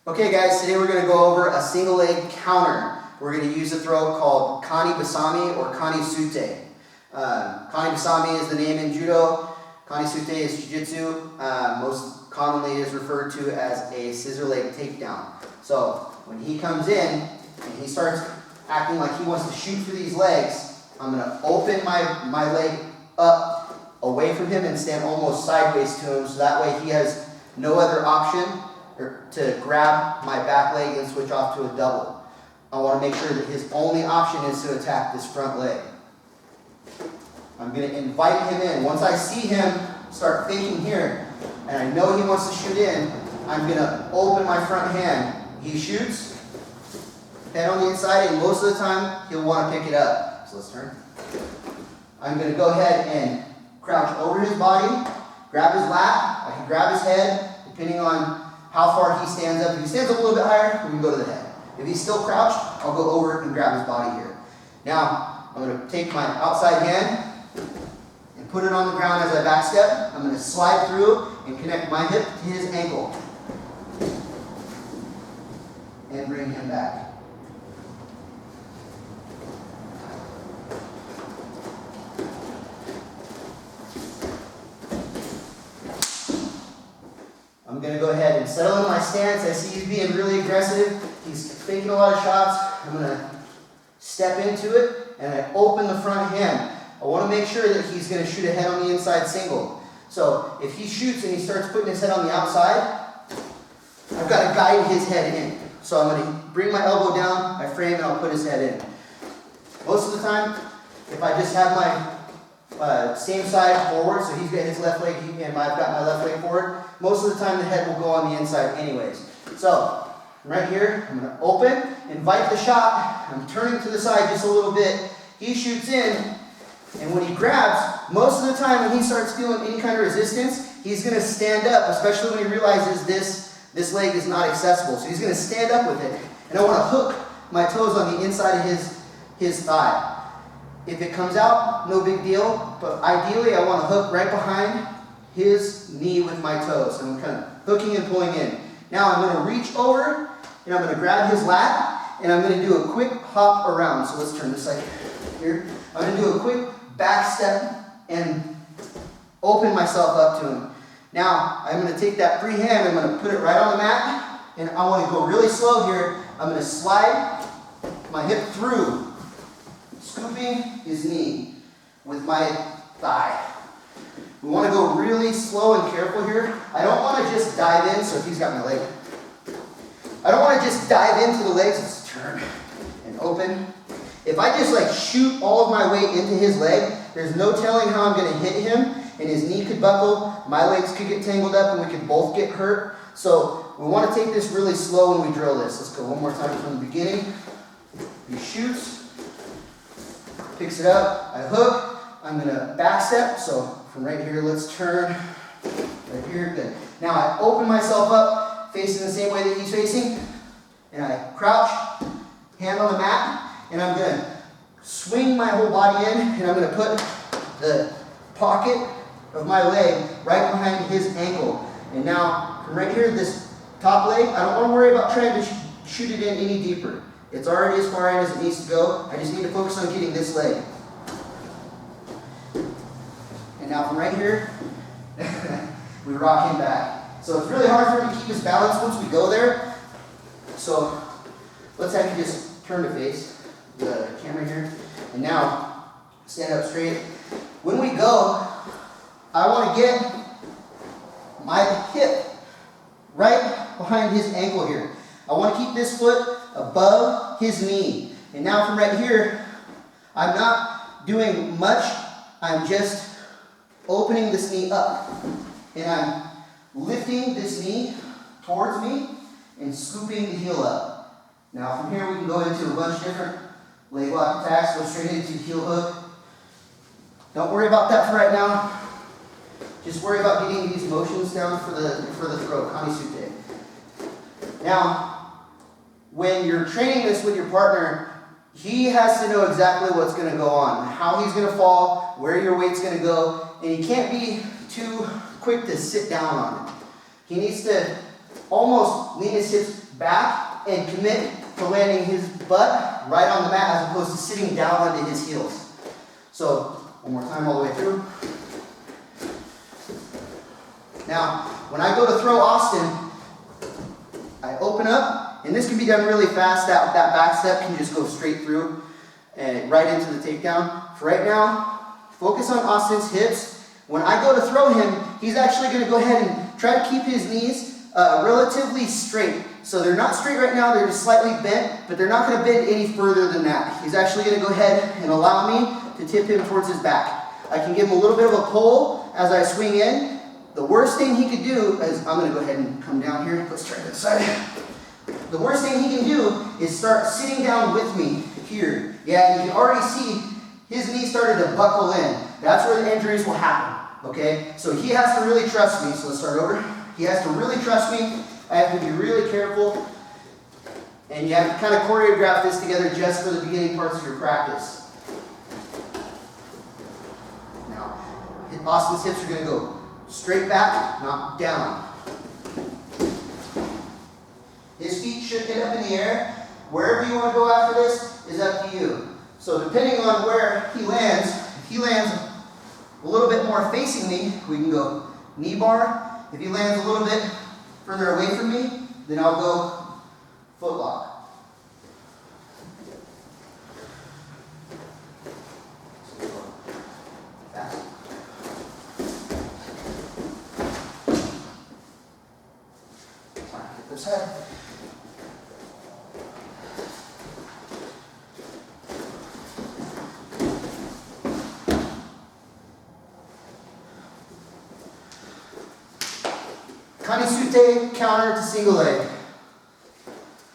Okay guys, today we're going to go over a single leg counter. We're going to use a throw called Kani Basami or Kani Sute. Kani Basami is the name in Judo. Kani Sute is Jujitsu. Most commonly is referred to as a scissor leg takedown. So when he comes in and he starts acting like he wants to shoot for these legs, I'm going to open my leg up away from him and stand almost sideways to him, so that way he has no other option to grab my back leg and switch off to a double. I want to make sure that his only option is to attack this front leg. I'm going to invite him in. Once I see him start faking here, and I know he wants to shoot in, I'm going to open my front hand. He shoots, head on the inside, and most of the time he'll want to pick it up. So let's turn. I'm going to go ahead and crouch over his body, grab his lap. I can grab his head, depending on how far he stands up. If he stands up a little bit higher, we can go to the head. If he's still crouched, I'll go over and grab his body here. Now, I'm going to take my outside hand and put it on the ground as I back step. I'm going to slide through and connect my hip to his ankle. And bring him back. I'm going to go ahead and settle in my stance. I see he's being really aggressive. He's faking a lot of shots. I'm going to step into it, and I open the front hand. I want to make sure that he's going to shoot a head on the inside single. So if he shoots and he starts putting his head on the outside, I've got to guide his head in. So I'm going to bring my elbow down, I frame, and I'll put his head in. Most of the time, if I just have my same side forward, so he's got his left leg and I've got my left leg forward, most of the time the head will go on the inside anyways. So right here, I'm going to open, invite the shot, I'm turning to the side just a little bit, he shoots in, and when he grabs, most of the time when he starts feeling any kind of resistance, he's going to stand up, especially when he realizes this leg is not accessible. So he's going to stand up with it, and I want to hook my toes on the inside of his thigh. If it comes out, no big deal, but ideally I want to hook right behind his knee with my toes. So I'm kind of hooking and pulling in. Now I'm going to reach over, and I'm going to grab his lat, and I'm going to do a quick hop around. So let's turn this side here. I'm going to do a quick back step and open myself up to him. Now I'm going to take that free hand, I'm going to put it right on the mat, and I want to go really slow here. I'm going to slide my hip through, scooping his knee with my thigh. We want to go really slow and careful here. I don't want to just dive in, so if he's got my leg, I don't want to just dive into the legs. Let's turn and open. If I just like shoot all of my weight into his leg, there's no telling how I'm going to hit him, and his knee could buckle, my legs could get tangled up, and we could both get hurt. So we want to take this really slow when we drill this. Let's go one more time from the beginning. He shoots, picks it up, I hook, I'm going to back step, so from right here, let's turn, right here, good. Now I open myself up, facing the same way that he's facing, and I crouch, hand on the mat, and I'm going to swing my whole body in, and I'm going to put the pocket of my leg right behind his ankle. And now, from right here, this top leg, I don't want to worry about trying to shoot it in any deeper. It's already as far in as it needs to go. I just need to focus on getting this leg. And now from right here, we rock him back. So it's really hard for him to keep his balance once we go there. So let's have you just turn to face the camera here. And now, stand up straight. When we go, I want to get my hip right behind his ankle here. I want to keep this foot above his knee. And now from right here, I'm not doing much. I'm just opening this knee up. And I'm lifting this knee towards me and scooping the heel up. Now from here we can go into a bunch of different leg lock attacks. Go straight into heel hook. Don't worry about that for right now. Just worry about getting these motions down for the throw, Kani Sute. Now, when you're training this with your partner, he has to know exactly what's going to go on, how he's going to fall, where your weight's going to go, and he can't be too quick to sit down on it. He needs to almost lean his hips back and commit to landing his butt right on the mat as opposed to sitting down onto his heels. So, one more time all the way through. Now, when I go to throw Austin, I open up, and this can be done really fast. That back step can just go straight through and right into the takedown. For right now, focus on Austin's hips. When I go to throw him, he's actually going to go ahead and try to keep his knees relatively straight. So they're not straight right now, they're just slightly bent, but they're not going to bend any further than that. He's actually going to go ahead and allow me to tip him towards his back. I can give him a little bit of a pull as I swing in. The worst thing he could do is, I'm going to go ahead and come down here. Let's try this side. The worst thing he can do is start sitting down with me here. Yeah, you can already see his knee started to buckle in. That's where the injuries will happen, okay? So he has to really trust me. So let's start over. He has to really trust me. I have to be really careful. And you have to kind of choreograph this together just for the beginning parts of your practice. Now, Austin's hips are going to go straight back, not down. His feet should get up in the air. Wherever you want to go after this is up to you. So depending on where he lands, if he lands a little bit more facing me, we can go knee bar. If he lands a little bit further away from me, then I'll go foot lock. Get this head. Kani Sute, counter to single leg.